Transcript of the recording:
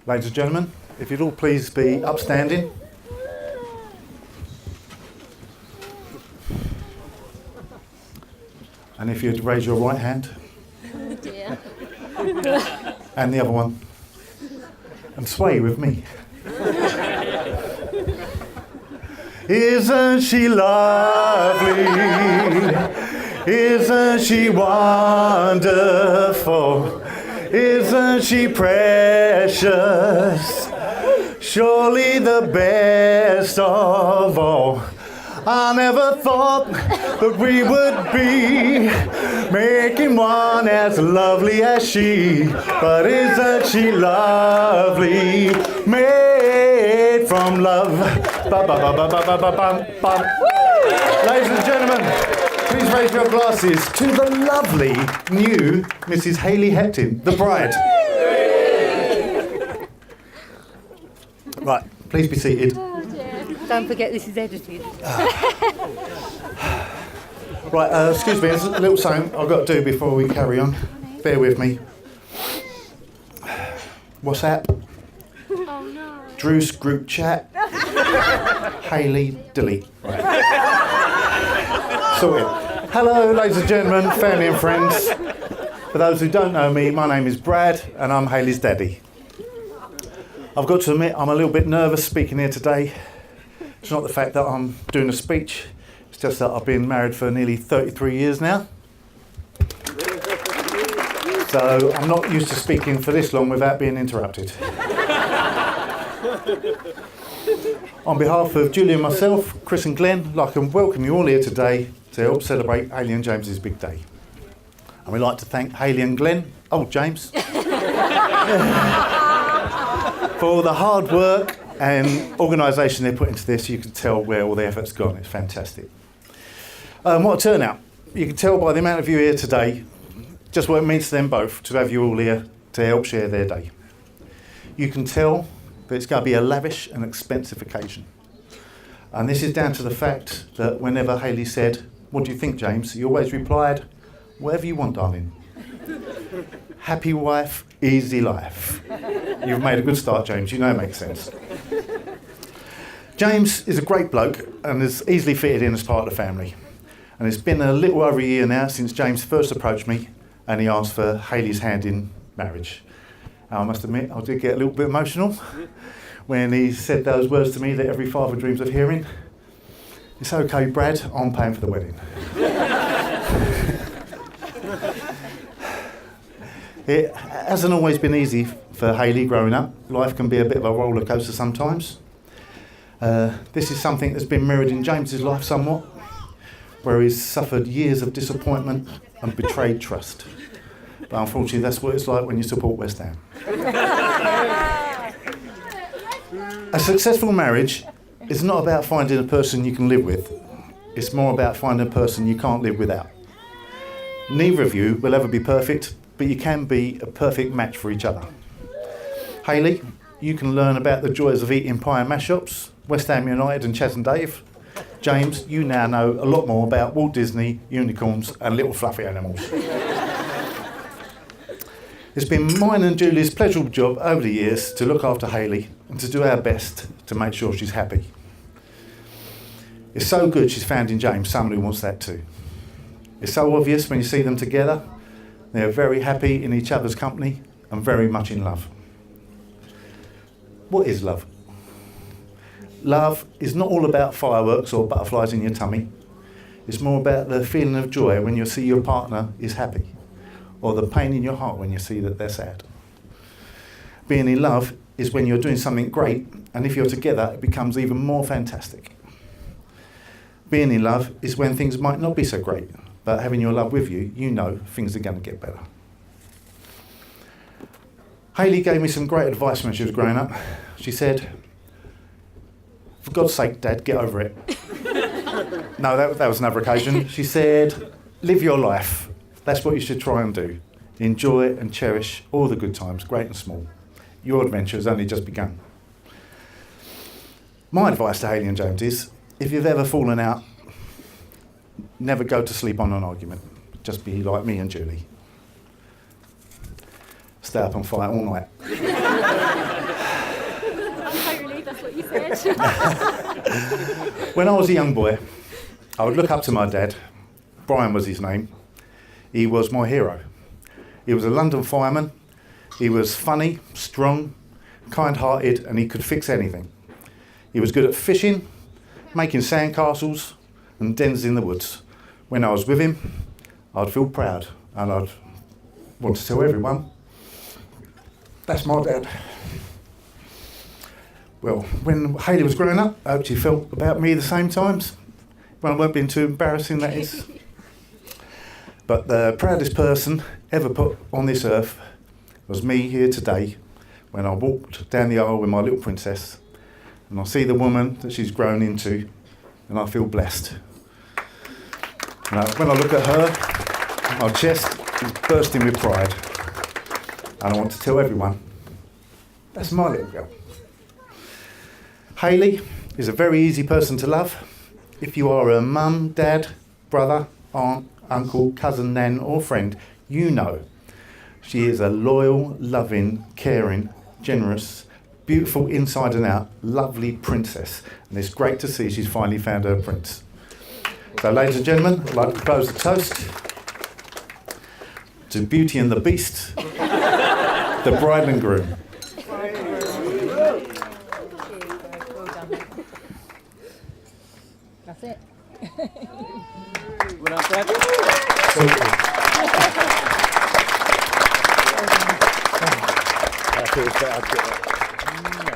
Ladies and gentlemen, if you'd all please be upstanding. And if you'd raise your right hand. Oh dear. And the other one. And sway with me. Isn't she lovely? Isn't she wonderful? Isn't she precious? Surely the best of all. I never thought that we would be making one as lovely as she. But isn't she lovely? Made from love. Ba, ba, ba, ba, ba, ba, ba, ba. Ladies and gentlemen, please raise your glasses to the lovely new Mrs. Hayley Hepton, the bride. Right, please be seated. Oh dear. Don't forget this is edited. Right, excuse me, there's a little something I've got to do before we carry on. Bear with me. WhatsApp. Oh no. Drew's group chat. Hayley, delete. Right. Sorted. Hello, ladies and gentlemen, family and friends. For those who don't know me, my name is Brad and I'm Hayley's daddy. I've got to admit, I'm a little bit nervous speaking here today. It's not the fact that I'm doing a speech, it's just that I've been married for nearly 33 years now. So I'm not used to speaking for this long without being interrupted. On behalf of Julie and myself, Chris and Glenn, I'd like to welcome you all here today to help celebrate Hayley and James's big day. And we'd like to thank Hayley and Glenn, James, for all the hard work and organisation they put into this. You can tell where all the effort's gone. It's fantastic. What a turnout. You can tell by the amount of you here today just what it means to them both to have you all here to help share their day. You can tell that it's going to be a lavish and expensive occasion. And this is down to the fact that whenever Hayley said, "What do you think, James?" he always replied, "Whatever you want, darling." Happy wife, easy life. You've made a good start, James. You know it makes sense. James is a great bloke and is easily fitted in as part of the family. And it's been a little over a year now since James first approached me and he asked for Hayley's hand in marriage. And I must admit, I did get a little bit emotional when he said those words to me that every father dreams of hearing. "It's okay, Brad, I'm paying for the wedding." It hasn't always been easy for Hayley growing up. Life can be a bit of a roller coaster sometimes. This is something that's been mirrored in James's life somewhat, where he's suffered years of disappointment and betrayed trust. But unfortunately, that's what it's like when you support West Ham. A successful marriage is not about finding a person you can live with. It's more about finding a person you can't live without. Neither of you will ever be perfect, but you can be a perfect match for each other. Hayley, you can learn about the joys of eating pie and mash ups, West Ham United and Chas and Dave. James, you now know a lot more about Walt Disney, unicorns and little fluffy animals. It's been mine and Julie's pleasurable job over the years to look after Hayley and to do our best to make sure she's happy. It's so good she's found in James someone who wants that too. It's so obvious when you see them together. They're very happy in each other's company and very much in love. What is love? Love is not all about fireworks or butterflies in your tummy. It's more about the feeling of joy when you see your partner is happy, or the pain in your heart when you see that they're sad. Being in love is when you're doing something great, and if you're together, it becomes even more fantastic. Being in love is when things might not be so great, but having your love with you, you know things are going to get better. Hayley gave me some great advice when she was growing up. She said, "For God's sake, Dad, get over it." No, that was another occasion. She said, "Live your life. That's what you should try and do. Enjoy and cherish all the good times, great and small. Your adventure has only just begun." My advice to Hayley and James is, if you've ever fallen out, never go to sleep on an argument. Just be like me and Julie. Stay up and fight all night. he said. When I was a young boy, I would look up to my dad. Brian was his name. He was my hero. He was a London fireman. He was funny, strong, kind-hearted, and he could fix anything. He was good at fishing, making sandcastles and dens in the woods. When I was with him, I'd feel proud and I'd want to tell everyone, that's my dad. Well, when Hayley was growing up, I hope she felt about me the same times. When I weren't being too embarrassing, that is. But the proudest person ever put on this earth was me here today when I walked down the aisle with my little princess and I see the woman that she's grown into and I feel blessed. When I look at her, my chest is bursting with pride and I want to tell everyone, that's my little girl. Hayley is a very easy person to love. If you are a mum, dad, brother, aunt, uncle, cousin, nan or friend, you know she is a loyal, loving, caring, generous, beautiful inside and out, lovely princess. And it's great to see she's finally found her prince. So ladies and gentlemen, I'd like to propose a toast to Beauty and the Beast, the bride and groom. That's it. Well done, Fred. I feel better.